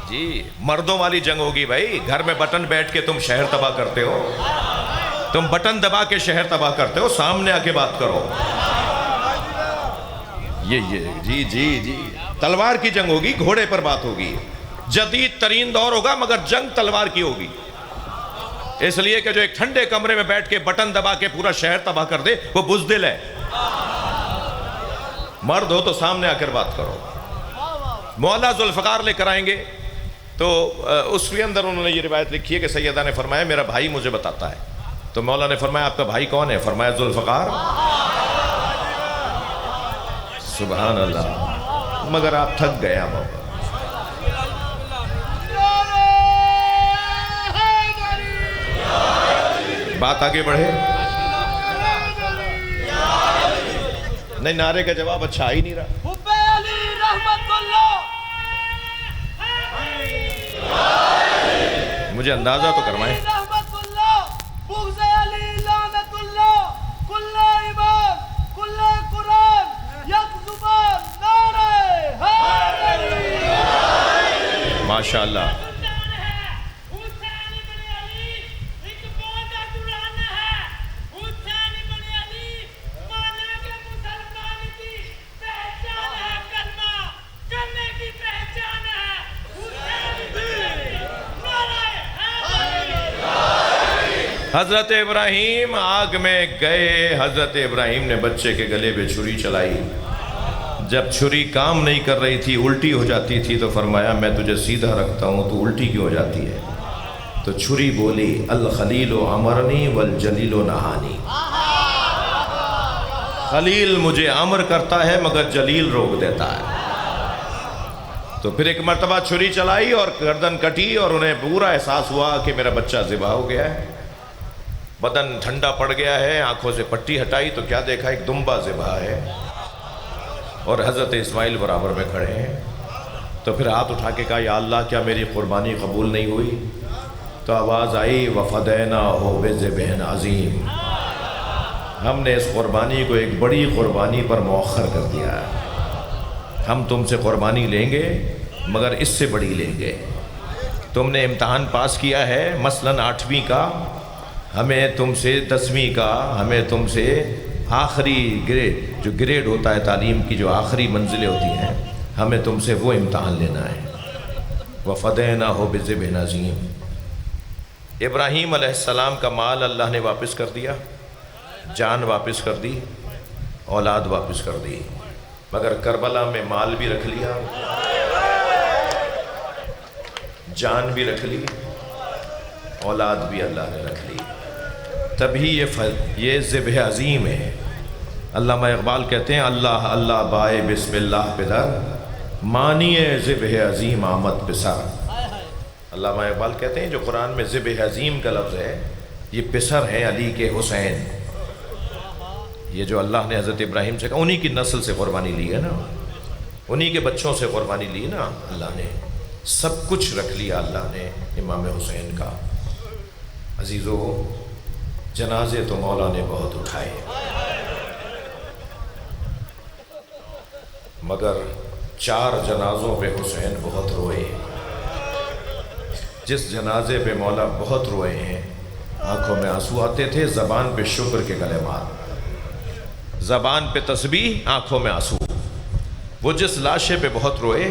جی مردوں والی جنگ ہوگی بھائی، گھر میں بٹن بیٹھ کے تم شہر تباہ کرتے ہو، تم بٹن دبا کے شہر تباہ کرتے ہو، سامنے آ کے بات کرو۔ جی تلوار کی جنگ ہوگی، گھوڑے پر بات ہوگی، جدید ترین دور ہوگا مگر جنگ تلوار کی ہوگی، اس لیے کہ جو ایک ٹھنڈے کمرے میں بیٹھ کے بٹن دبا کے پورا شہر تباہ کر دے وہ بزدل ہے۔ مرد ہو تو سامنے آ کر بات کرو۔ مولا ذوالفقار لے کر آئیں گے تو اس کے اندر انہوں نے یہ روایت لکھی ہے کہ سیدہ نے فرمایا میرا بھائی مجھے بتاتا ہے۔ تو مولا نے فرمایا آپ کا بھائی کون ہے؟ فرمایا ذوالفقار۔ سبحان اللہ، مگر آپ تھک گئے آپ۔ بات آگے بڑھے؟ نہیں، نعرے کا جواب اچھا ہی نہیں رہا۔ مجھے اندازہ تو کرمائیں۔ ماشاءاللہ۔ حضرت ابراہیم آگ میں گئے، حضرت ابراہیم نے بچے کے گلے پہ چھری چلائی، جب چھری کام نہیں کر رہی تھی، الٹی ہو جاتی تھی، تو فرمایا میں تجھے سیدھا رکھتا ہوں تو الٹی کیوں ہو جاتی ہے؟ تو چھری بولی الخلیل امرنی والجلیل نہانی، خلیل مجھے امر کرتا ہے مگر جلیل روک دیتا ہے۔ تو پھر ایک مرتبہ چھری چلائی اور گردن کٹی اور انہیں پورا احساس ہوا کہ میرا بچہ ذبح ہو گیا ہے، بدن ٹھنڈا پڑ گیا ہے، آنکھوں سے پٹی ہٹائی تو کیا دیکھا؟ ایک دمبا ذبح ہے اور حضرت اسماعیل برابر میں کھڑے ہیں۔ تو پھر ہاتھ اٹھا کے کہا یا اللہ کیا میری قربانی قبول نہیں ہوئی؟ تو آواز آئی وَفَدَيْنَاهُ بِذِبْحٍ عَظِيمٍ، ہم نے اس قربانی کو ایک بڑی قربانی پر مؤخر کر دیا ہے۔ ہم تم سے قربانی لیں گے مگر اس سے بڑی لیں گے۔ تم نے امتحان پاس کیا ہے مثلاً 8ویں کا، ہمیں تم سے 10ویں کا، ہمیں تم سے آخری گریڈ، جو گریڈ ہوتا ہے تعلیم کی، جو آخری منزلیں ہوتی ہیں، ہمیں تم سے وہ امتحان لینا ہے۔ وَفَدَيْنَاهُ بِذِبْحٍ عَظِيمٍ۔ ابراہیم علیہ السلام کا مال اللہ نے واپس کر دیا، جان واپس کر دی، اولاد واپس کر دی، مگر کربلا میں مال بھی رکھ لیا، جان بھی رکھ لی، اولاد بھی اللہ نے رکھ لی۔ تبھی یہ ذبح عظیم ہے۔ علامہ اقبال کہتے ہیں اللہ اللہ بائے بسم اللہ پدر، مانی ذبح عظیم آمد پسر۔ علامہ اقبال کہتے ہیں جو قرآن میں ذبح عظیم کا لفظ ہے، یہ پسر ہیں علی کے حسین۔ یہ جو اللہ نے حضرت ابراہیم سے کہا، انہی کی نسل سے قربانی لی ہے نا، انہی کے بچوں سے قربانی لی نا اللہ نے، سب کچھ رکھ لیا اللہ نے امام حسین کا۔ عزیزو، جنازے تو مولا نے بہت اٹھائے، مگر 4 جنازوں پہ حسین بہت روئے۔ جس جنازے پہ مولا بہت روئے ہیں، آنکھوں میں آنسو آتے تھے، زبان پہ شکر کے کلمات، زبان پہ تسبیح، آنکھوں میں آنسو۔ وہ جس لاشے پہ بہت روئے،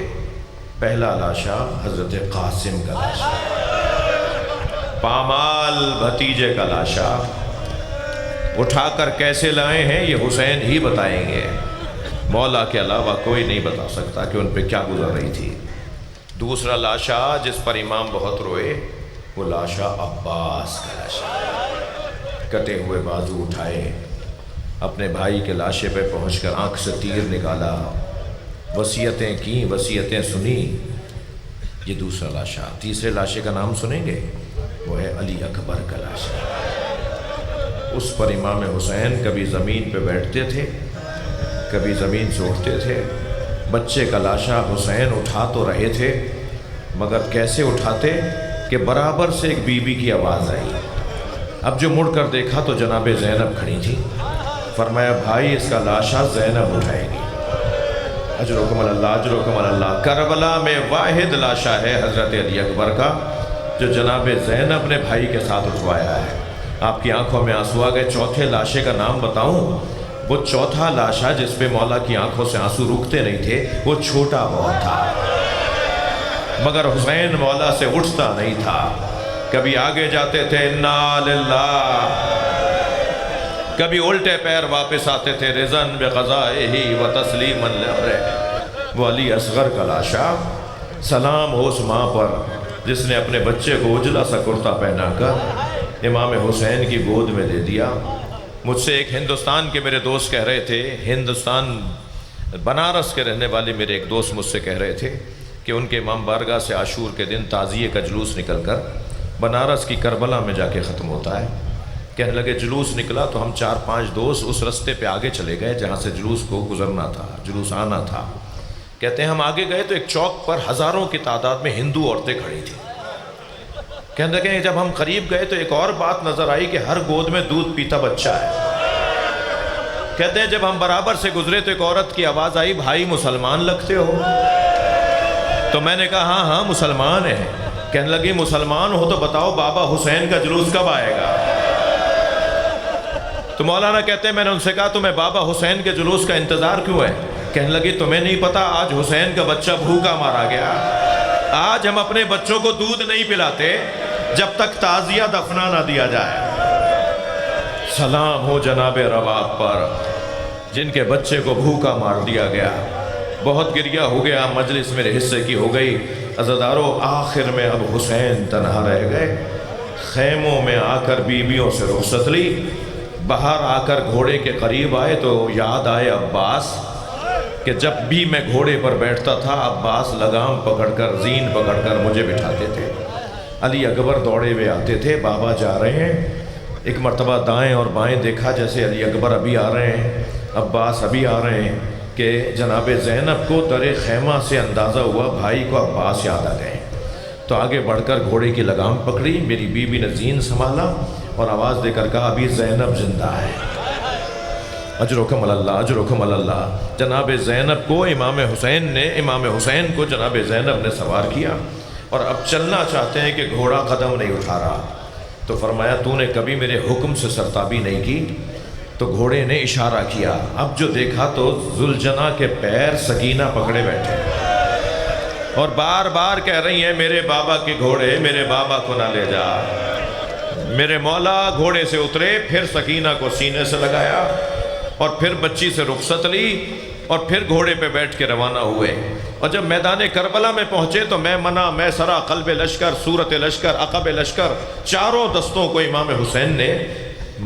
پہلا لاشا حضرت قاسم کا لاشا، پامال بھتیجے کا لاشا، اٹھا کر کیسے لائے ہیں یہ حسین ہی بتائیں گے، مولا کے علاوہ کوئی نہیں بتا سکتا کہ ان پہ کیا گزر رہی تھی۔ دوسرا لاشا جس پر امام بہت روئے، وہ لاشا عباس کا لاشا، کٹے ہوئے بازو اٹھائے، اپنے بھائی کے لاشے پہ پہنچ کر آنکھ سے تیر نکالا، وصیتیں کی، وصیتیں سنی۔ یہ دوسرا لاشا۔ تیسرے لاشے کا نام سنیں گے، وہ ہے علی اکبر کا لاشا۔ اس پر امام حسین کبھی زمین پہ بیٹھتے تھے، کبھی زمین سے اٹھتے تھے۔ بچے کا لاشا حسین اٹھا تو رہے تھے، مگر کیسے اٹھاتے کہ برابر سے ایک بی بی کی آواز آئی۔ اب جو مڑ کر دیکھا تو جناب زینب کھڑی تھی۔ فرمایا بھائی اس کا لاشا زینب اٹھائے گی۔ اجرکم اللہ، اجرکم اللہ۔ کربلا میں واحد لاشا ہے حضرت علی اکبر کا جو جناب زینب نے بھائی کے ساتھ اٹھوایا ہے۔ آپ کی آنکھوں میں آنسو آ گئے۔ چوتھے لاشے کا نام بتاؤں؟ وہ چوتھا لاشا جس پہ مولا کی آنکھوں سے آنسو رکتے نہیں تھے، وہ چھوٹا بہت تھا، مگر حسین مولا سے اٹھتا نہیں تھا۔ کبھی آگے جاتے تھے انا للہ، کبھی الٹے پیر واپس آتے تھے رضن بقضائہ و تسلیما لامرہ۔ وہ علی اصغر کا لاشا، سلام ہو اس ماں پر جس نے اپنے بچے کو اجلا سا کرتا پہنا کر امام حسین کی گود میں دے دیا۔ مجھ سے ایک ہندوستان کے میرے دوست کہہ رہے تھے، ہندوستان بنارس کے رہنے والے میرے ایک دوست مجھ سے کہہ رہے تھے کہ ان کے امام بارگاہ سے عاشور کے دن تعزیے کا جلوس نکل کر بنارس کی کربلا میں جا کے ختم ہوتا ہے۔ کہنے لگے جلوس نکلا تو ہم 4-5 دوست اس رستے پہ آگے چلے گئے جہاں سے جلوس کو گزرنا تھا، جلوس آنا تھا۔ کہتے ہیں ہم آگے گئے تو ایک چوک پر ہزاروں کی تعداد میں ہندو عورتیں کھڑی تھیں۔ کہنے لگے جب ہم قریب گئے تو ایک اور بات نظر آئی کہ ہر گود میں دودھ پیتا بچہ ہے۔ کہتے ہیں جب ہم برابر سے گزرے تو ایک عورت کی آواز آئی بھائی مسلمان لگتے ہو؟ تو میں نے کہا ہاں ہاں مسلمان ہیں۔ کہنے لگی مسلمان ہو تو بتاؤ بابا حسین کا جلوس کب آئے گا؟ تو مولانا کہتے ہیں میں نے ان سے کہا تمہیں بابا حسین کے جلوس کا انتظار کیوں ہے؟ کہنے لگی تمہیں نہیں پتا آج حسین کا بچہ بھوکا مارا گیا۔ آج ہم اپنے بچوں کو دودھ نہیں پلاتے جب تک تعزیہ دفنا نہ دیا جائے۔ سلام ہو جناب رباب پر جن کے بچے کو بھوکا مار دیا گیا۔ بہت گریہ ہو گیا، مجلس میرے حصے کی ہو گئی۔ عزادارو آخر میں اب حسین تنہا رہ گئے۔ خیموں میں آ کر بیویوں سے رخصت لی، باہر آ کر گھوڑے کے قریب آئے تو یاد آئے عباس کہ جب بھی میں گھوڑے پر بیٹھتا تھا عباس لگام پکڑ کر زین پکڑ کر مجھے بٹھاتے تھے۔ علی اکبر دوڑے ہوئے آتے تھے، بابا جا رہے ہیں۔ ایک مرتبہ دائیں اور بائیں دیکھا جیسے علی اکبر ابھی آ رہے ہیں، عباس ابھی آ رہے ہیں کہ جناب زینب کو در خیمہ سے اندازہ ہوا بھائی کو عباس یاد آ گئے، تو آگے بڑھ کر گھوڑے کی لگام پکڑی، میری بیوی نے زین سنبھالا اور آواز دے کر کہا ابھی زینب زندہ ہے، اجرکم اللہ اجرکم اللہ۔ جناب زینب کو امام حسین کو جناب زینب نے سوار کیا اور اب چلنا چاہتے ہیں کہ گھوڑا قدم نہیں اٹھا رہا، تو فرمایا تو نے کبھی میرے حکم سے سرتابی نہیں کی؟ تو گھوڑے نے اشارہ کیا، اب جو دیکھا تو ذوالجناح کے پیر سکینہ پکڑے بیٹھے اور بار بار کہہ رہی ہیں میرے بابا کے گھوڑے، میرے بابا کو نہ لے جا۔ میرے مولا گھوڑے سے اترے، پھر سکینہ کو سینے سے لگایا اور پھر بچی سے رخصت لی اور پھر گھوڑے پہ بیٹھ کے روانہ ہوئے۔ اور جب میدان کربلا میں پہنچے تو میں سرا قلب لشکر، صورت لشکر، عقب لشکر، چاروں دستوں کو امام حسین نے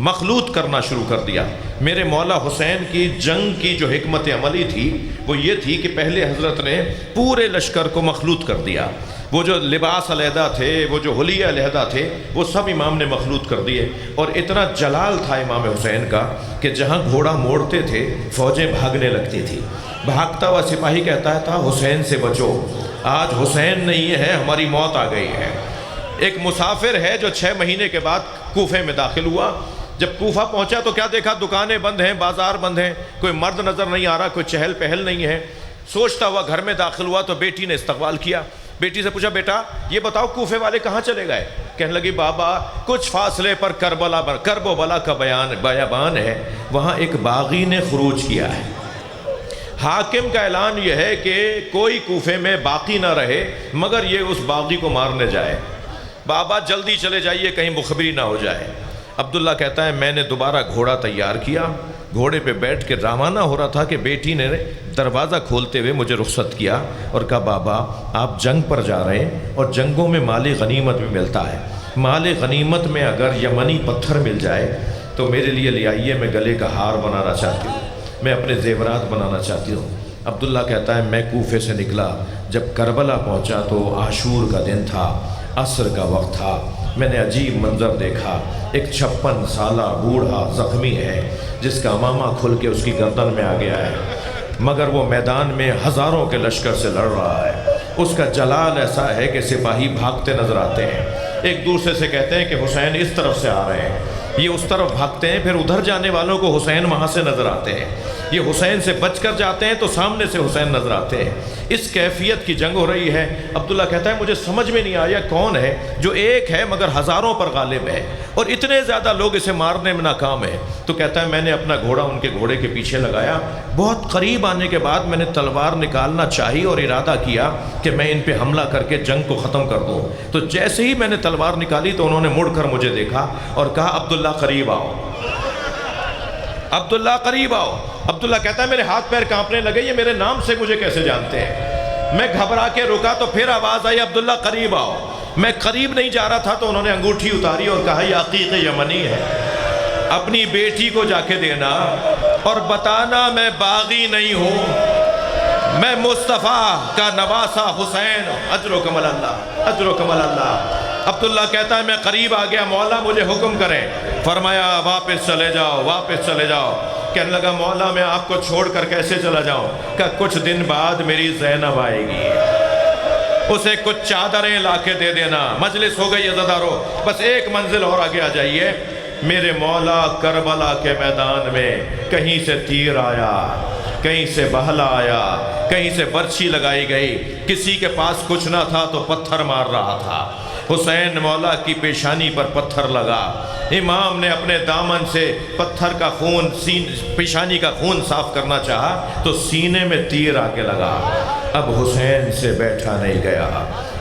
مخلوط کرنا شروع کر دیا۔ میرے مولا حسین کی جنگ کی جو حکمت عملی تھی وہ یہ تھی کہ پہلے حضرت نے پورے لشکر کو مخلوط کر دیا، وہ جو لباس علیحدہ تھے، وہ جو حلیہ علیحدہ تھے، وہ سب امام نے مخلوط کر دیے۔ اور اتنا جلال تھا امام حسین کا کہ جہاں گھوڑا موڑتے تھے فوجیں بھاگنے لگتی تھی۔ بھاگتا ہوا سپاہی کہتا تھا حسین سے بچو، آج حسین نہیں ہے، ہماری موت آ گئی ہے۔ ایک مسافر ہے جو 6 مہینے کے بعد کوفے میں داخل ہوا، جب کوفہ پہنچا تو کیا دیکھا؟ دکانیں بند ہیں، بازار بند ہیں، کوئی مرد نظر نہیں آ رہا، کوئی چہل پہل نہیں ہے۔ سوچتا ہوا گھر میں داخل ہوا تو بیٹی نے استقبال کیا۔ بیٹی سے پوچھا بیٹا یہ بتاؤ کوفے والے کہاں چلے گئے؟ کہنے لگی بابا کچھ فاصلے پر کرب و بلا کا بیابان ہے، وہاں ایک باغی نے خروج کیا ہے۔ حاکم کا اعلان یہ ہے کہ کوئی کوفے میں باقی نہ رہے مگر یہ اس باغی کو مارنے جائے، بابا جلدی چلے جائیے کہیں مخبری نہ ہو جائے۔ عبداللہ کہتا ہے میں نے دوبارہ گھوڑا تیار کیا، گھوڑے پہ بیٹھ کے روانہ ہو رہا تھا کہ بیٹی نے دروازہ کھولتے ہوئے مجھے رخصت کیا اور کہا بابا آپ جنگ پر جا رہے ہیں اور جنگوں میں مال غنیمت بھی ملتا ہے، مال غنیمت میں اگر یمنی پتھر مل جائے تو میرے لیے لے آئیے، میں گلے کا ہار بنانا چاہتی ہوں، میں اپنے زیورات بنانا چاہتی ہوں۔ عبداللہ کہتا ہے میں کوفے سے نکلا، جب کربلا پہنچا تو عاشور کا دن تھا، عصر کا وقت تھا، میں نے عجیب منظر دیکھا، ایک 56 سالہ بوڑھا زخمی ہے جس کا امامہ کھل کے اس کی گردن میں آ گیا ہے، مگر وہ میدان میں ہزاروں کے لشکر سے لڑ رہا ہے۔ اس کا جلال ایسا ہے کہ سپاہی بھاگتے نظر آتے ہیں، ایک دوسرے سے کہتے ہیں کہ حسین اس طرف سے آ رہے ہیں، یہ اس طرف بھاگتے ہیں، پھر ادھر جانے والوں کو حسین وہاں سے نظر آتے ہیں، یہ حسین سے بچ کر جاتے ہیں تو سامنے سے حسین نظر آتے ہیں۔ اس کیفیت کی جنگ ہو رہی ہے۔ عبداللہ کہتا ہے مجھے سمجھ میں نہیں آیا کون ہے جو ایک ہے مگر ہزاروں پر غالب ہے اور اتنے زیادہ لوگ اسے مارنے میں ناکام ہیں۔ تو کہتا ہے میں نے اپنا گھوڑا ان کے گھوڑے کے پیچھے لگایا، بہت قریب آنے کے بعد میں نے تلوار نکالنا چاہی اور ارادہ کیا کہ میں ان پہ حملہ کر کے جنگ کو ختم کر دوں، تو جیسے ہی میں نے تلوار نکالی تو انہوں نے مڑ کر مجھے دیکھا اور کہا عبداللہ قریب آؤ، عبداللہ قریب آؤ۔ عبداللہ کہتا ہے میرے ہاتھ پیر کانپنے لگے، یہ میرے نام سے مجھے کیسے جانتے ہیں؟ میں گھبرا کے رکا تو پھر آواز آئی عبداللہ قریب آؤ۔ میں قریب نہیں جا رہا تھا تو انہوں نے انگوٹھی اتاری اور کہا یہ عقیق یمنی ہے، اپنی بیٹی کو جا کے دینا اور بتانا میں باغی نہیں ہوں، میں مصطفیٰ کا نواسہ حسین، اجرکم اللہ اجرکم اللہ۔ عبداللہ کہتا ہے میں قریب آ گیا، مولا مجھے حکم کریں۔ فرمایا واپس چلے جاؤ، واپس چلے جاؤ۔ کہنے لگا مولا میں آپ کو چھوڑ کر کیسے چلا جاؤں؟ کہ کچھ دن بعد میری زینب آئے گی، اسے کچھ چادریں لا کے دے دینا۔ مجلس ہو گئی عزادارو، بس ایک منزل اور آگے آ جائیے۔ میرے مولا کربلا کے میدان میں کہیں سے تیر آیا، کہیں سے بہلا آیا، کہیں سے برچھی لگائی گئی، کسی کے پاس کچھ نہ تھا تو پتھر مار رہا تھا۔ حسین مولا کی پیشانی پر پتھر لگا، امام نے اپنے دامن سے پتھر کا خون پیشانی کا خون صاف کرنا چاہا تو سینے میں تیر آ کے لگا۔ اب حسین سے بیٹھا نہیں گیا،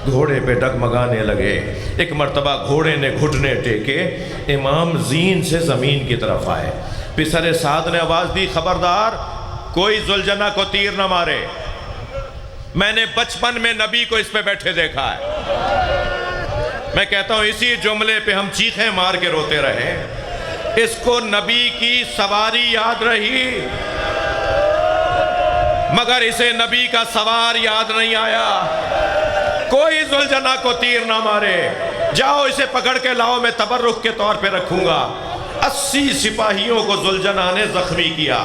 گھوڑے پہ ڈگمگانے لگے۔ ایک مرتبہ گھوڑے نے گھٹنے ٹیکے، امام زین سے زمین کی طرف آئے۔ پسر سعد نے آواز دی خبردار کوئی ذوالجناح کو تیر نہ مارے، میں نے بچپن میں نبی کو اس پہ بیٹھے دیکھا ہے۔ میں کہتا ہوں اسی جملے پہ ہم چیخیں مار کے روتے رہے، اس کو نبی کی سواری یاد رہی مگر اسے نبی کا سوار یاد نہیں آیا۔ کوئی ذوالجناح کو تیر نہ مارے، جاؤ اسے پکڑ کے لاؤ، میں تبرک کے طور پہ رکھوں گا۔ 80 سپاہیوں کو ذوالجناح نے زخمی کیا،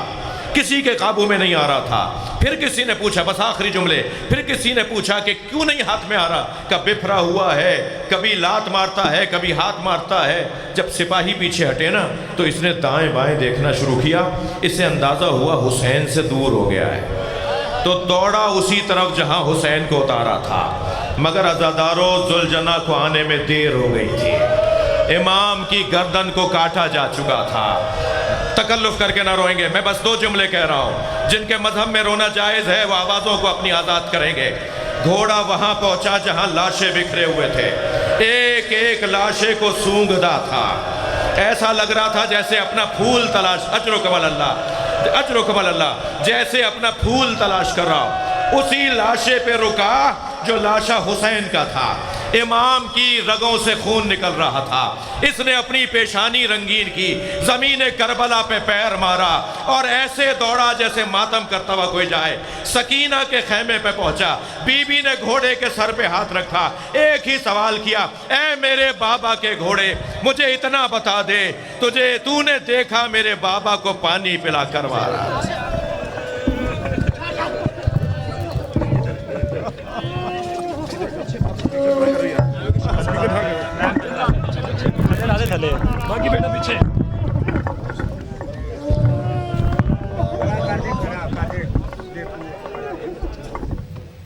کسی کے قابو میں نہیں آ رہا تھا۔ پھر کسی نے پوچھا، بس آخری جملے، پھر کسی نے پوچھا کہ کیوں نہیں ہاتھ میں آ رہا؟ کہ بفرا ہوا ہے، کبھی لات مارتا ہے، کبھی ہاتھ مارتا ہے۔ جب سپاہی پیچھے ہٹے نا تو اس نے دائیں بائیں دیکھنا شروع کیا، اسے اندازہ ہوا حسین سے دور ہو گیا ہے، تو دوڑا اسی طرف جہاں حسین کو اتارا تھا، مگر عزادارو ذوالجناح کو آنے میں دیر ہو گئی تھی، امام کی گردن کو کاٹا جا چکا تھا۔ تکلف کر کے نہ روئیں گے، میں بس 2 جملے کہہ رہا ہوں، جن کے مذہب میں رونا جائز ہے وہ آوازوں کو اپنی آزاد کریں گے۔ گھوڑا وہاں پہنچا جہاں لاشیں بکھرے ہوئے تھے، ایک ایک لاشے کو سونگھتا تھا، ایسا لگ رہا تھا جیسے اپنا پھول تلاش، اجرکم اللہ، جیسے اپنا پھول تلاش کر رہا ہوں۔ اسی لاشے پہ رکا جو لاشا حسین کا تھا، امام کی رگوں سے خون نکل رہا تھا، اس نے اپنی پیشانی رنگین کی، زمین کربلا پہ پیر مارا اور ایسے دوڑا جیسے ماتم کرتا ہوا کوئی جائے۔ سکینہ کے خیمے پہ پہنچا، بی بی نے گھوڑے کے سر پہ ہاتھ رکھا، ایک ہی سوال کیا، اے میرے بابا کے گھوڑے مجھے اتنا بتا دے، تو نے دیکھا میرے بابا کو پانی پلا کروا رہا؟ باقی بیٹا پیچھے